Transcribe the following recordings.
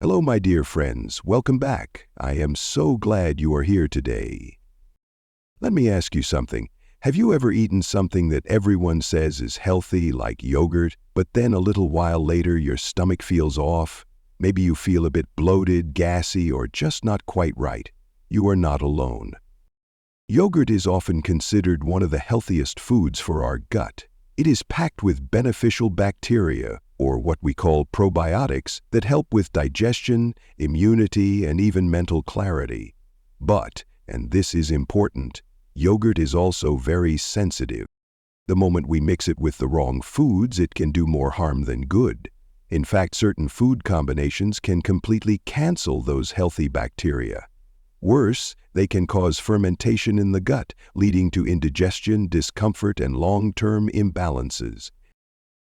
Hello, my dear friends. Welcome back. I am so glad you are here today. Let me ask you something. Have you ever eaten something that everyone says is healthy, like yogurt, but then a little while later your stomach feels off? Maybe you feel a bit bloated, gassy, or just not quite right. You are not alone. Yogurt is often considered one of the healthiest foods for our gut. It is packed with beneficial bacteria, or what we call probiotics, that help with digestion, immunity, and even mental clarity. But, and this is important, yogurt is also very sensitive. The moment we mix it with the wrong foods, it can do more harm than good. In fact, certain food combinations can completely cancel those healthy bacteria. Worse, they can cause fermentation in the gut, leading to indigestion, discomfort, and long-term imbalances.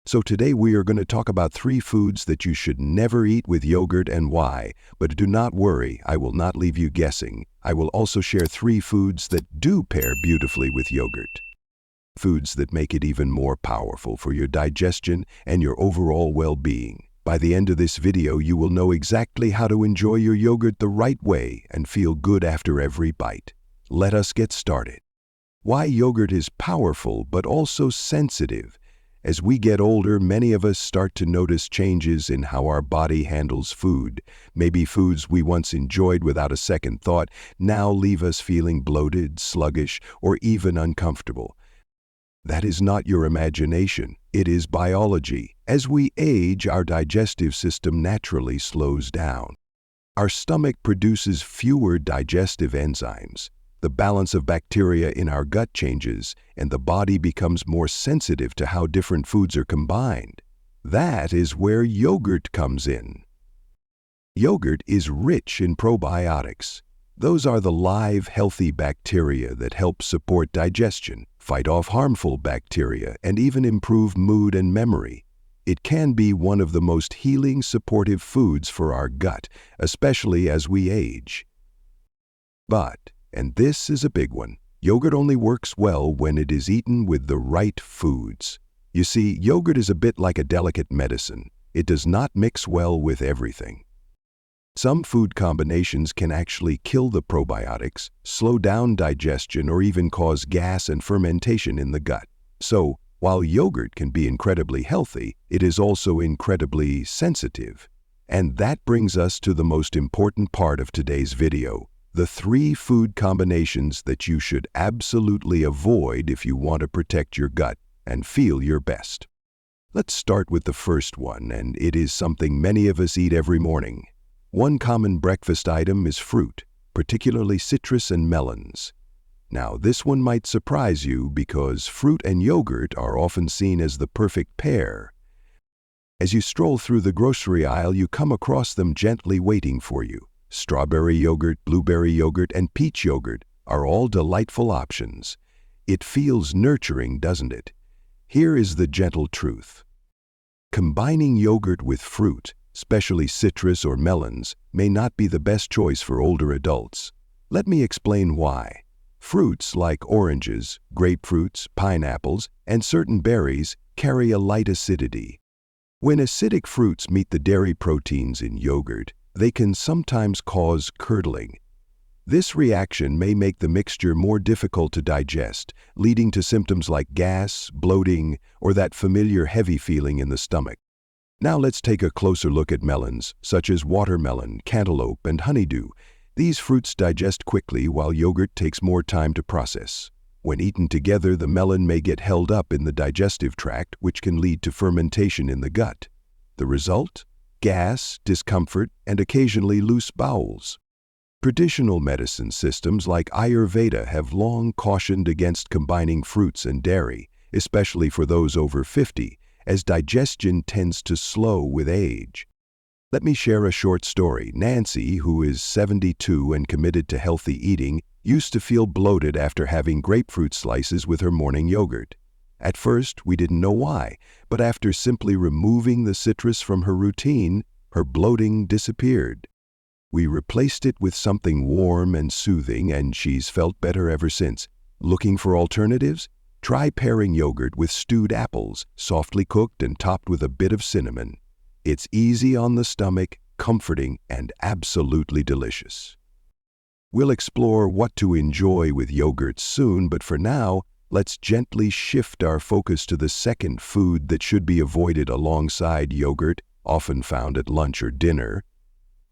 So today we are going to talk about 3 foods that you should never eat with yogurt and why. But do not worry, I will not leave you guessing. I will also share 3 foods that do pair beautifully with yogurt. Foods that make it even more powerful for your digestion and your overall well-being. By the end of this video, you will know exactly how to enjoy your yogurt the right way and feel good after every bite. Let us get started. Why yogurt is powerful but also sensitive. As we get older, many of us start to notice changes in how our body handles food. Maybe foods we once enjoyed without a second thought now leave us feeling bloated, sluggish, or even uncomfortable. That is not your imagination. It is biology. As we age, our digestive system naturally slows down. Our stomach produces fewer digestive enzymes. The balance of bacteria in our gut changes, and the body becomes more sensitive to how different foods are combined. That is where yogurt comes in. Yogurt is rich in probiotics. Those are the live, healthy bacteria that help support digestion, fight off harmful bacteria, and even improve mood and memory. It can be one of the most healing, supportive foods for our gut, especially as we age. But, and this is a big one, yogurt only works well when it is eaten with the right foods. You see, yogurt is a bit like a delicate medicine. It does not mix well with everything. Some food combinations can actually kill the probiotics, slow down digestion, or even cause gas and fermentation in the gut. So, while yogurt can be incredibly healthy, it is also incredibly sensitive. And that brings us to the most important part of today's video, the 3 food combinations that you should absolutely avoid if you want to protect your gut and feel your best. Let's start with the first one, and it is something many of us eat every morning. One common breakfast item is fruit, particularly citrus and melons. Now, this one might surprise you because fruit and yogurt are often seen as the perfect pair. As you stroll through the grocery aisle, you come across them gently waiting for you. Strawberry yogurt, blueberry yogurt, and peach yogurt are all delightful options. It feels nurturing, doesn't it? Here is the gentle truth. Combining yogurt with fruit, especially citrus or melons, may not be the best choice for older adults. Let me explain why. Fruits like oranges, grapefruits, pineapples, and certain berries carry a light acidity. When acidic fruits meet the dairy proteins in yogurt, they can sometimes cause curdling. This reaction may make the mixture more difficult to digest, leading to symptoms like gas, bloating, or that familiar heavy feeling in the stomach. Now let's take a closer look at melons, such as watermelon, cantaloupe, and honeydew. These fruits digest quickly while yogurt takes more time to process. When eaten together, the melon may get held up in the digestive tract, which can lead to fermentation in the gut. The result? Gas, discomfort, and occasionally loose bowels. Traditional medicine systems like Ayurveda have long cautioned against combining fruits and dairy, especially for those over 50, as digestion tends to slow with age. Let me share a short story. Nancy, who is 72 and committed to healthy eating, used to feel bloated after having grapefruit slices with her morning yogurt. At first, we didn't know why, but after simply removing the citrus from her routine, her bloating disappeared. We replaced it with something warm and soothing, and she's felt better ever since. Looking for alternatives? Try pairing yogurt with stewed apples, softly cooked and topped with a bit of cinnamon. It's easy on the stomach, comforting, and absolutely delicious. We'll explore what to enjoy with yogurt soon, but for now, let's gently shift our focus to the second food that should be avoided alongside yogurt, often found at lunch or dinner.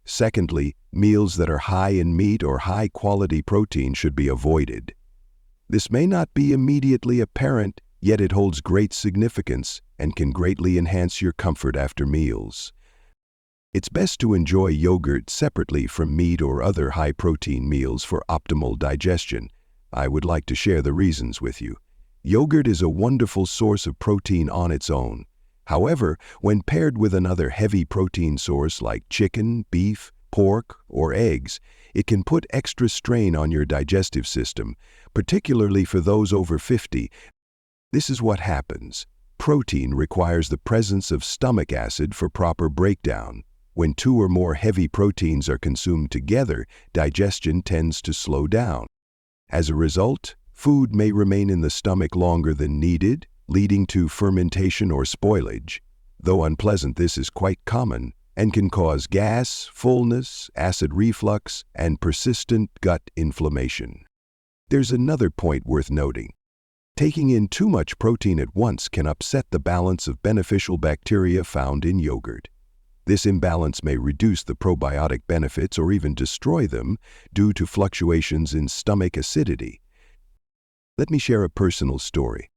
Secondly, meals that are high in meat or high-quality protein should be avoided. This may not be immediately apparent, yet it holds great significance and can greatly enhance your comfort after meals. It's best to enjoy yogurt separately from meat or other high-protein meals for optimal digestion. I would like to share the reasons with you. Yogurt is a wonderful source of protein on its own. However, when paired with another heavy protein source like chicken, beef, pork, or eggs, it can put extra strain on your digestive system, particularly for those over 50. This is what happens. Protein requires the presence of stomach acid for proper breakdown. When two or more heavy proteins are consumed together, digestion tends to slow down. As a result, food may remain in the stomach longer than needed, leading to fermentation or spoilage. Though unpleasant, this is quite common and can cause gas, fullness, acid reflux, and persistent gut inflammation. There's another point worth noting. Taking in too much protein at once can upset the balance of beneficial bacteria found in yogurt. This imbalance may reduce the probiotic benefits or even destroy them due to fluctuations in stomach acidity. Let me share a personal story.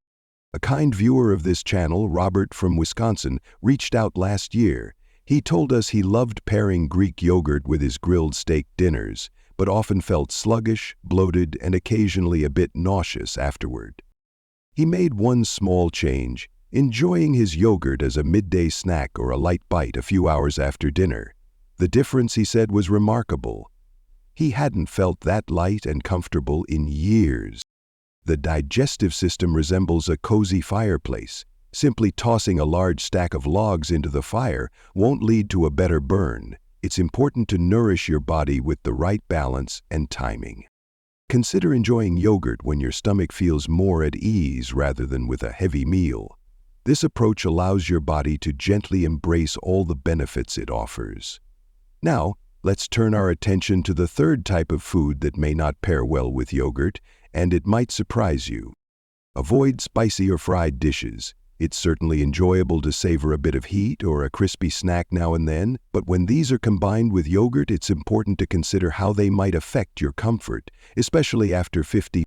A kind viewer of this channel, Robert from Wisconsin, reached out last year. He told us he loved pairing Greek yogurt with his grilled steak dinners, but often felt sluggish, bloated, and occasionally a bit nauseous afterward. He made one small change, enjoying his yogurt as a midday snack or a light bite a few hours after dinner. The difference, he said, was remarkable. He hadn't felt that light and comfortable in years. The digestive system resembles a cozy fireplace. Simply tossing a large stack of logs into the fire won't lead to a better burn. It's important to nourish your body with the right balance and timing. Consider enjoying yogurt when your stomach feels more at ease rather than with a heavy meal. This approach allows your body to gently embrace all the benefits it offers. Now, let's turn our attention to the third type of food that may not pair well with yogurt, and it might surprise you. Avoid spicy or fried dishes. It's certainly enjoyable to savor a bit of heat or a crispy snack now and then, but when these are combined with yogurt, it's important to consider how they might affect your comfort, especially after 50.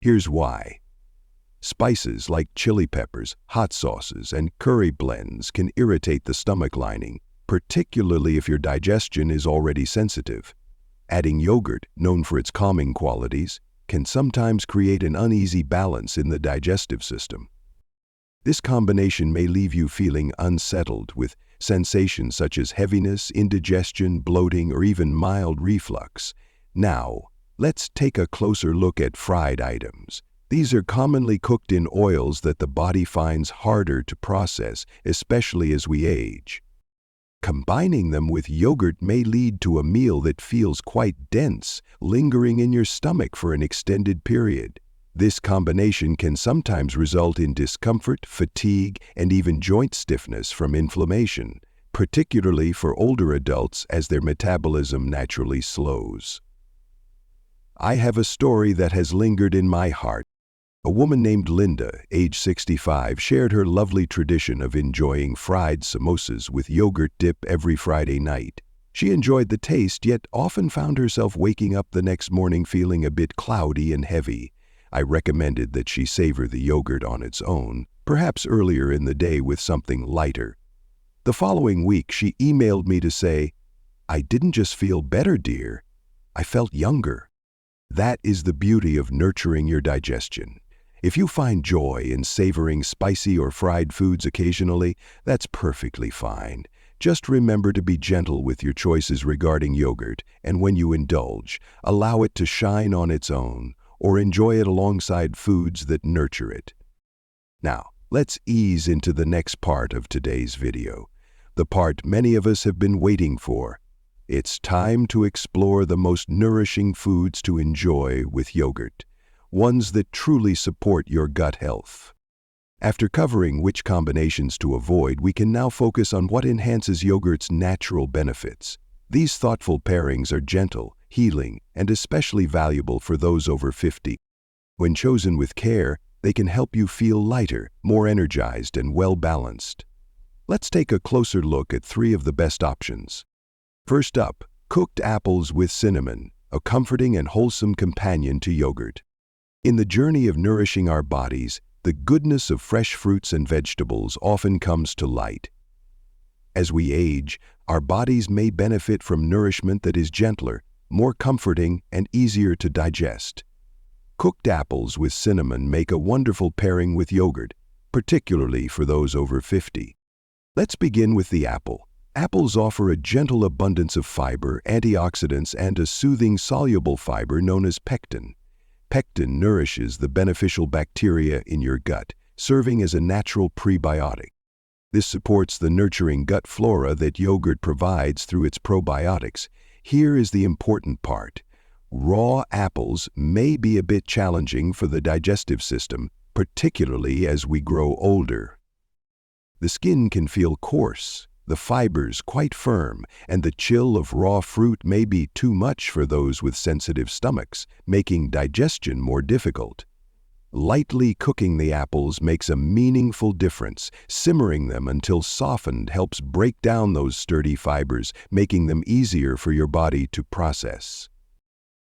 Here's why. Spices like chili peppers, hot sauces, and curry blends can irritate the stomach lining, particularly if your digestion is already sensitive. Adding yogurt, known for its calming qualities, can sometimes create an uneasy balance in the digestive system. This combination may leave you feeling unsettled with sensations such as heaviness, indigestion, bloating, or even mild reflux. Now, let's take a closer look at fried items. These are commonly cooked in oils that the body finds harder to process, especially as we age. Combining them with yogurt may lead to a meal that feels quite dense, lingering in your stomach for an extended period. This combination can sometimes result in discomfort, fatigue, and even joint stiffness from inflammation, particularly for older adults as their metabolism naturally slows. I have a story that has lingered in my heart. A woman named Linda, age 65, shared her lovely tradition of enjoying fried samosas with yogurt dip every Friday night. She enjoyed the taste, yet often found herself waking up the next morning feeling a bit cloudy and heavy. I recommended that she savor the yogurt on its own, perhaps earlier in the day with something lighter. The following week, she emailed me to say, "I didn't just feel better, dear. I felt younger." That is the beauty of nurturing your digestion. If you find joy in savoring spicy or fried foods occasionally, that's perfectly fine. Just remember to be gentle with your choices regarding yogurt, and when you indulge, allow it to shine on its own, or enjoy it alongside foods that nurture it. Now, let's ease into the next part of today's video, the part many of us have been waiting for. It's time to explore the most nourishing foods to enjoy with yogurt, ones that truly support your gut health. After covering which combinations to avoid, we can now focus on what enhances yogurt's natural benefits. These thoughtful pairings are gentle, healing, and especially valuable for those over 50. When chosen with care, they can help you feel lighter, more energized, and well-balanced. Let's take a closer look at 3 of the best options. First up, cooked apples with cinnamon, a comforting and wholesome companion to yogurt. In the journey of nourishing our bodies, the goodness of fresh fruits and vegetables often comes to light. As we age, our bodies may benefit from nourishment that is gentler, more comforting, and easier to digest. Cooked apples with cinnamon make a wonderful pairing with yogurt, particularly for those over 50. Let's begin with the apple. Apples offer a gentle abundance of fiber, antioxidants, and a soothing soluble fiber known as pectin. Pectin nourishes the beneficial bacteria in your gut, serving as a natural prebiotic. This supports the nurturing gut flora that yogurt provides through its probiotics. Here is the important part. Raw apples may be a bit challenging for the digestive system, particularly as we grow older. The skin can feel coarse, the fibers quite firm, and the chill of raw fruit may be too much for those with sensitive stomachs, making digestion more difficult. Lightly cooking the apples makes a meaningful difference. Simmering them until softened helps break down those sturdy fibers, making them easier for your body to process.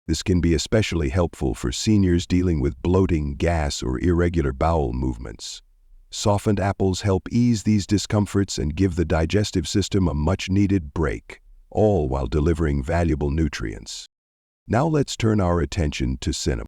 This can be especially helpful for seniors dealing with bloating, gas, or irregular bowel movements. Softened apples help ease these discomforts and give the digestive system a much-needed break, all while delivering valuable nutrients. Now let's turn our attention to cinnamon.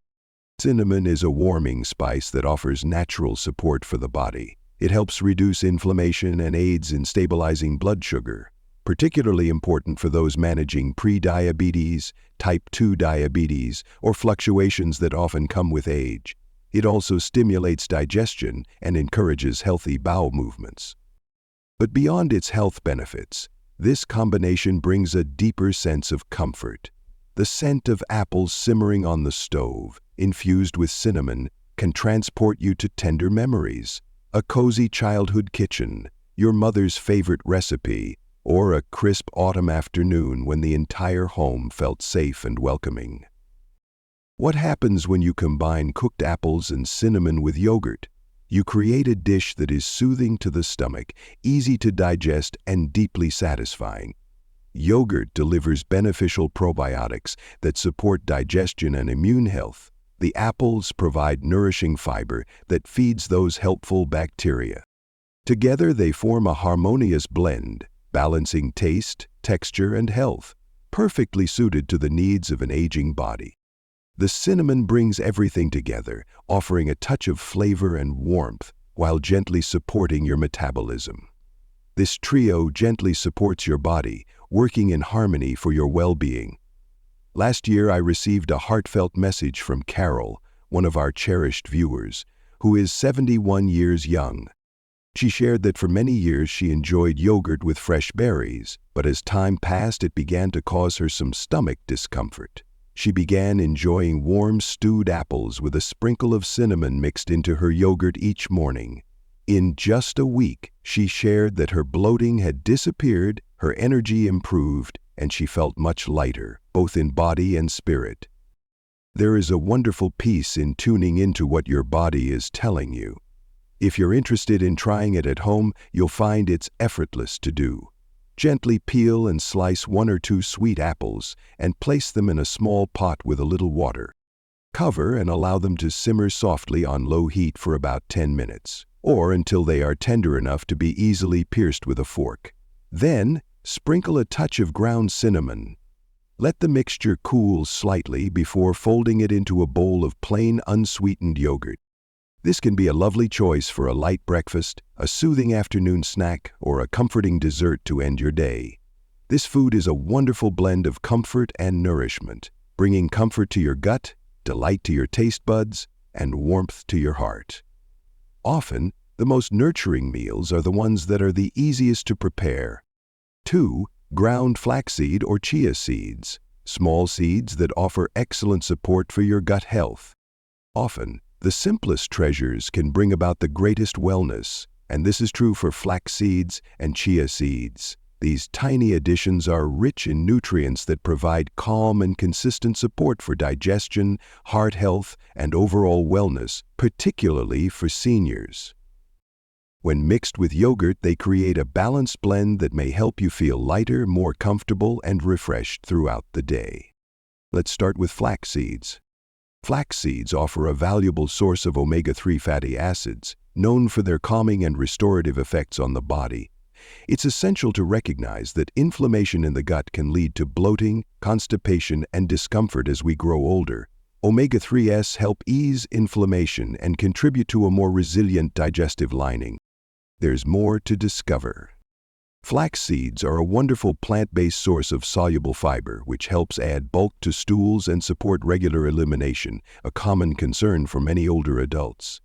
Cinnamon is a warming spice that offers natural support for the body. It helps reduce inflammation and aids in stabilizing blood sugar, particularly important for those managing pre-diabetes, type 2 diabetes, or fluctuations that often come with age. It also stimulates digestion and encourages healthy bowel movements. But beyond its health benefits, this combination brings a deeper sense of comfort. The scent of apples simmering on the stove, infused with cinnamon, can transport you to tender memories. A cozy childhood kitchen, your mother's favorite recipe, or a crisp autumn afternoon when the entire home felt safe and welcoming. What happens when you combine cooked apples and cinnamon with yogurt? You create a dish that is soothing to the stomach, easy to digest, and deeply satisfying. Yogurt delivers beneficial probiotics that support digestion and immune health. The apples provide nourishing fiber that feeds those helpful bacteria. Together they form a harmonious blend, balancing taste, texture, and health, perfectly suited to the needs of an aging body. The cinnamon brings everything together, offering a touch of flavor and warmth while gently supporting your metabolism. This trio gently supports your body, working in harmony for your well-being. Last year, I received a heartfelt message from Carol, one of our cherished viewers, who is 71 years young. She shared that for many years she enjoyed yogurt with fresh berries, but as time passed, it began to cause her some stomach discomfort. She began enjoying warm stewed apples with a sprinkle of cinnamon mixed into her yogurt each morning. In just a week, she shared that her bloating had disappeared, her energy improved, and she felt much lighter, both in body and spirit. There is a wonderful peace in tuning into what your body is telling you. If you're interested in trying it at home, you'll find it's effortless to do. Gently peel and slice 1 or 2 sweet apples and place them in a small pot with a little water. Cover and allow them to simmer softly on low heat for about 10 minutes, or until they are tender enough to be easily pierced with a fork. Then, sprinkle a touch of ground cinnamon. Let the mixture cool slightly before folding it into a bowl of plain unsweetened yogurt. This can be a lovely choice for a light breakfast, a soothing afternoon snack, or a comforting dessert to end your day. This food is a wonderful blend of comfort and nourishment, bringing comfort to your gut, delight to your taste buds, and warmth to your heart. Often, the most nurturing meals are the ones that are the easiest to prepare. 2. Ground flaxseed or chia seeds, small seeds that offer excellent support for your gut health. Often, The simplest treasures can bring about the greatest wellness, and this is true for flax seeds and chia seeds. These tiny additions are rich in nutrients that provide calm and consistent support for digestion, heart health, and overall wellness, particularly for seniors. When mixed with yogurt, they create a balanced blend that may help you feel lighter, more comfortable, and refreshed throughout the day. Let's start with flax seeds. Flax seeds offer a valuable source of omega-3 fatty acids, known for their calming and restorative effects on the body. It's essential to recognize that inflammation in the gut can lead to bloating, constipation, and discomfort as we grow older. Omega-3s help ease inflammation and contribute to a more resilient digestive lining. There's more to discover. Flax seeds are a wonderful plant-based source of soluble fiber, which helps add bulk to stools and support regular elimination, a common concern for many older adults.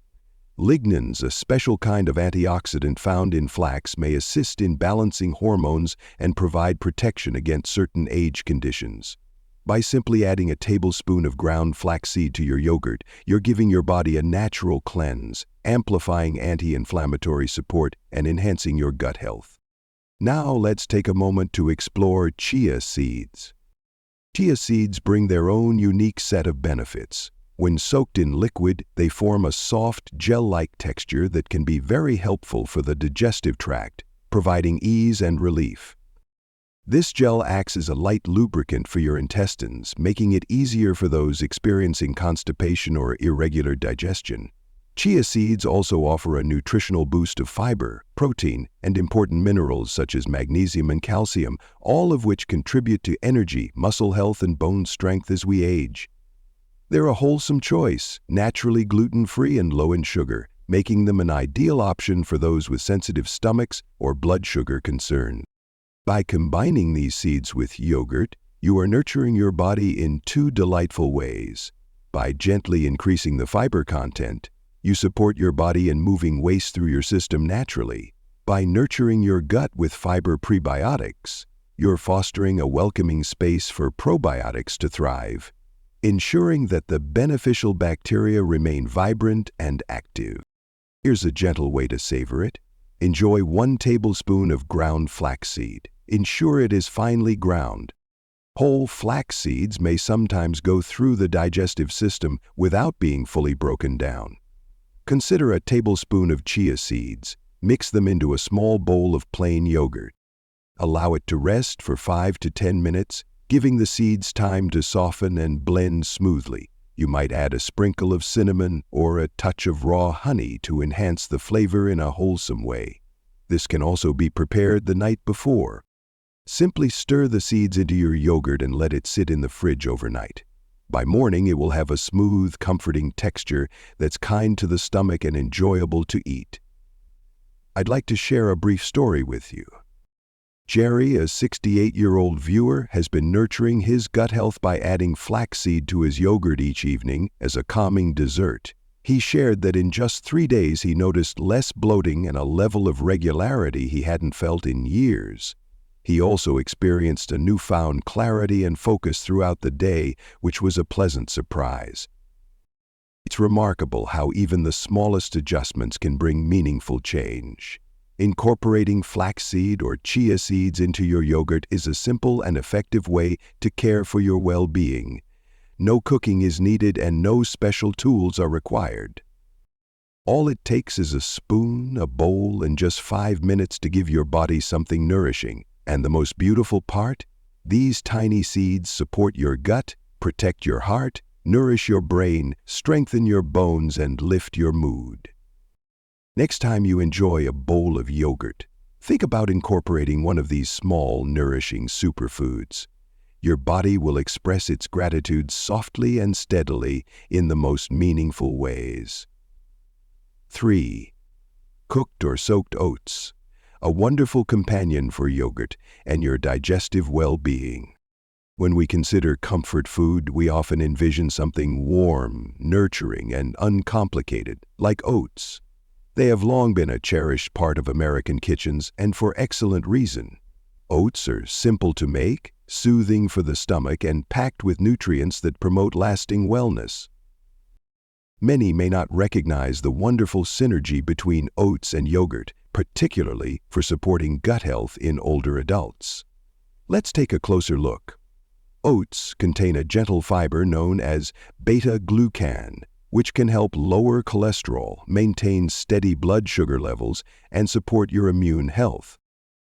Lignans, a special kind of antioxidant found in flax, may assist in balancing hormones and provide protection against certain age conditions. By simply adding a tablespoon of ground flaxseed to your yogurt, you're giving your body a natural cleanse, amplifying anti-inflammatory support and enhancing your gut health. Now let's take a moment to explore chia seeds. Chia seeds bring their own unique set of benefits. When soaked in liquid, they form a soft, gel-like texture that can be very helpful for the digestive tract, providing ease and relief. This gel acts as a light lubricant for your intestines, making it easier for those experiencing constipation or irregular digestion. Chia seeds also offer a nutritional boost of fiber, protein, and important minerals such as magnesium and calcium, all of which contribute to energy, muscle health, and bone strength as we age. They're a wholesome choice, naturally gluten-free and low in sugar, making them an ideal option for those with sensitive stomachs or blood sugar concerns. By combining these seeds with yogurt, you are nurturing your body in two delightful ways. By gently increasing the fiber content, you support your body in moving waste through your system naturally. By nurturing your gut with fiber prebiotics, you're fostering a welcoming space for probiotics to thrive, ensuring that the beneficial bacteria remain vibrant and active. Here's a gentle way to savor it. Enjoy 1 tablespoon of ground flaxseed. Ensure it is finely ground. Whole flax seeds may sometimes go through the digestive system without being fully broken down. Consider a tablespoon of chia seeds. Mix them into a small bowl of plain yogurt. Allow it to rest for 5 to 10 minutes, giving the seeds time to soften and blend smoothly. You might add a sprinkle of cinnamon or a touch of raw honey to enhance the flavor in a wholesome way. This can also be prepared the night before. Simply stir the seeds into your yogurt and let it sit in the fridge overnight. By morning, it will have a smooth, comforting texture that's kind to the stomach and enjoyable to eat. I'd like to share a brief story with you. Jerry, a 68-year-old viewer, has been nurturing his gut health by adding flaxseed to his yogurt each evening as a calming dessert. He shared that in just 3 days he noticed less bloating and a level of regularity he hadn't felt in years. He also experienced a newfound clarity and focus throughout the day, which was a pleasant surprise. It's remarkable how even the smallest adjustments can bring meaningful change. Incorporating flaxseed or chia seeds into your yogurt is a simple and effective way to care for your well-being. No cooking is needed and no special tools are required. All it takes is a spoon, a bowl, and just 5 minutes to give your body something nourishing. And the most beautiful part? These tiny seeds support your gut, protect your heart, nourish your brain, strengthen your bones, and lift your mood. Next time you enjoy a bowl of yogurt, think about incorporating one of these small, nourishing superfoods. Your body will express its gratitude softly and steadily in the most meaningful ways. 3. Cooked or soaked oats. A wonderful companion for yogurt and your digestive well-being. When we consider comfort food, we often envision something warm, nurturing, and uncomplicated, like oats. They have long been a cherished part of American kitchens, and for excellent reason. Oats are simple to make, soothing for the stomach, and packed with nutrients that promote lasting wellness. Many may not recognize the wonderful synergy between oats and yogurt, particularly for supporting gut health in older adults. Let's take a closer look. Oats contain a gentle fiber known as beta-glucan, which can help lower cholesterol, maintain steady blood sugar levels, and support your immune health.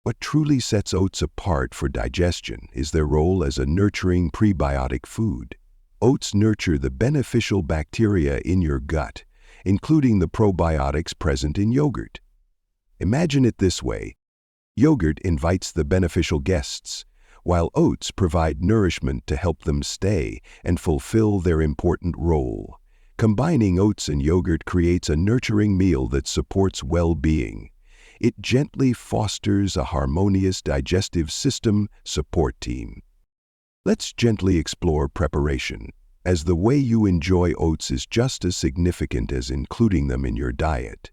What truly sets oats apart for digestion is their role as a nurturing prebiotic food. Oats nurture the beneficial bacteria in your gut, including the probiotics present in yogurt. Imagine it this way. Yogurt invites the beneficial guests, while oats provide nourishment to help them stay and fulfill their important role. Combining oats and yogurt creates a nurturing meal that supports well-being. It gently fosters a harmonious digestive system support team. Let's gently explore preparation, as the way you enjoy oats is just as significant as including them in your diet.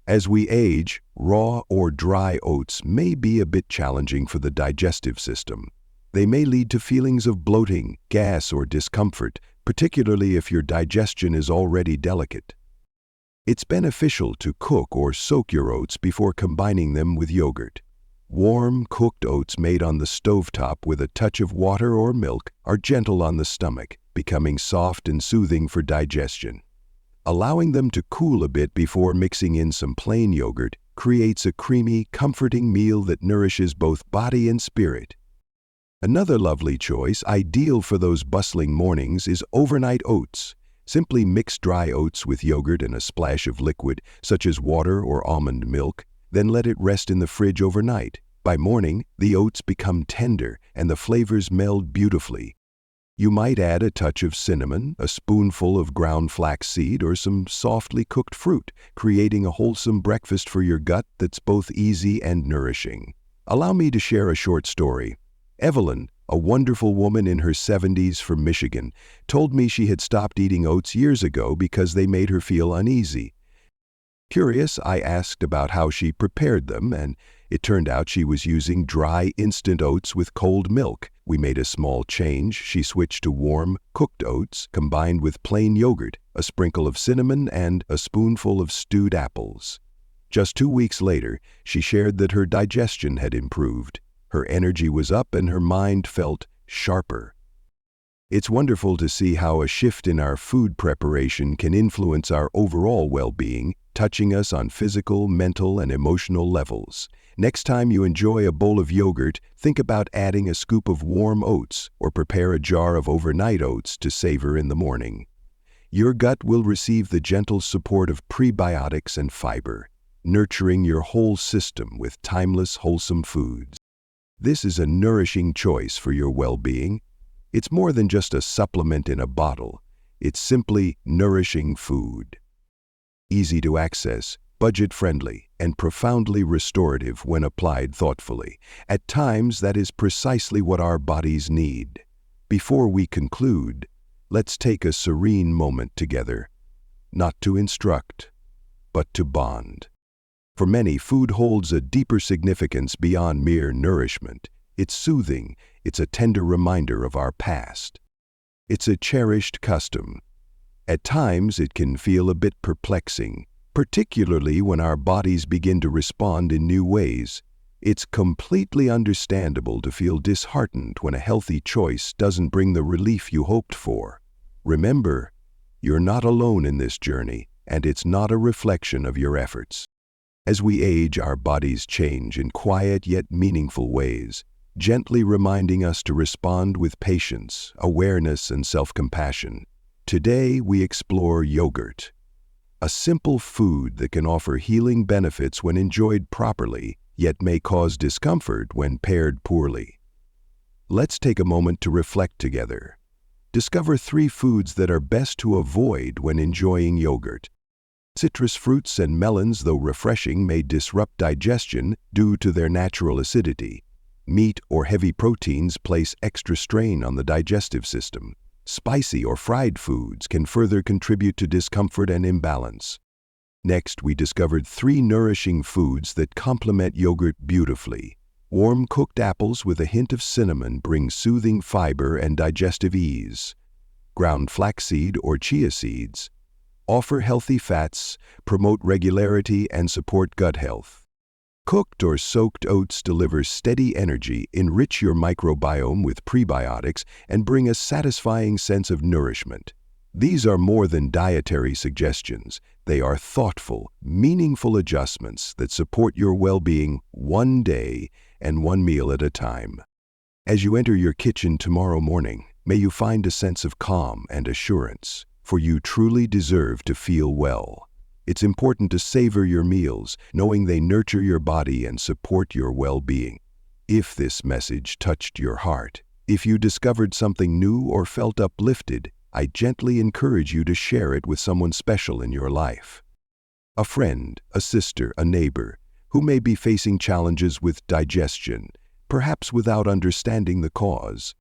As we age, raw or dry oats may be a bit challenging for the digestive system. They may lead to feelings of bloating, gas, or discomfort, particularly if your digestion is already delicate. It's beneficial to cook or soak your oats before combining them with yogurt. Warm, cooked oats made on the stovetop with a touch of water or milk are gentle on the stomach, becoming soft and soothing for digestion. Allowing them to cool a bit before mixing in some plain yogurt creates a creamy, comforting meal that nourishes both body and spirit. Another lovely choice, ideal for those bustling mornings, is overnight oats. Simply mix dry oats with yogurt and a splash of liquid, such as water or almond milk, then let it rest in the fridge overnight. By morning, the oats become tender and the flavors meld beautifully. You might add a touch of cinnamon, a spoonful of ground flaxseed, or some softly cooked fruit, creating a wholesome breakfast for your gut that's both easy and nourishing. Allow me to share a short story. Evelyn, a wonderful woman in her 70s from Michigan, told me she had stopped eating oats years ago because they made her feel uneasy. Curious, I asked about how she prepared them, and it turned out she was using dry instant oats with cold milk. We made a small change. She switched to warm, cooked oats combined with plain yogurt, a sprinkle of cinnamon, and a spoonful of stewed apples. Just 2 weeks later, she shared that her digestion had improved. Her energy was up and her mind felt sharper. It's wonderful to see how a shift in our food preparation can influence our overall well-being, touching us on physical, mental, and emotional levels. Next time you enjoy a bowl of yogurt, think about adding a scoop of warm oats or prepare a jar of overnight oats to savor in the morning. Your gut will receive the gentle support of prebiotics and fiber, nurturing your whole system with timeless, wholesome foods. This is a nourishing choice for your well-being. It's more than just a supplement in a bottle. It's simply nourishing food. Easy to access, budget-friendly, and profoundly restorative when applied thoughtfully. At times, that is precisely what our bodies need. Before we conclude, let's take a serene moment together, not to instruct, but to bond. For many, food holds a deeper significance beyond mere nourishment. It's soothing. It's a tender reminder of our past. It's a cherished custom. At times, it can feel a bit perplexing, particularly when our bodies begin to respond in new ways. It's completely understandable to feel disheartened when a healthy choice doesn't bring the relief you hoped for. Remember, you're not alone in this journey, and it's not a reflection of your efforts. As we age, our bodies change in quiet yet meaningful ways, gently reminding us to respond with patience, awareness, and self-compassion. Today, we explore yogurt, a simple food that can offer healing benefits when enjoyed properly, yet may cause discomfort when paired poorly. Let's take a moment to reflect together. Discover 3 foods that are best to avoid when enjoying yogurt. Citrus fruits and melons, though refreshing, may disrupt digestion due to their natural acidity. Meat or heavy proteins place extra strain on the digestive system. Spicy or fried foods can further contribute to discomfort and imbalance. Next, we discovered 3 nourishing foods that complement yogurt beautifully. Warm cooked apples with a hint of cinnamon bring soothing fiber and digestive ease. Ground flaxseed or chia seeds, offer healthy fats, promote regularity, and support gut health. Cooked or soaked oats deliver steady energy, enrich your microbiome with prebiotics, and bring a satisfying sense of nourishment. These are more than dietary suggestions. They are thoughtful, meaningful adjustments that support your well-being one day and one meal at a time. As you enter your kitchen tomorrow morning, may you find a sense of calm and assurance, for you truly deserve to feel well. It's important to savor your meals, knowing they nurture your body and support your well-being. If this message touched your heart, if you discovered something new or felt uplifted, I gently encourage you to share it with someone special in your life. A friend, a sister, a neighbor, who may be facing challenges with digestion, perhaps without understanding the cause.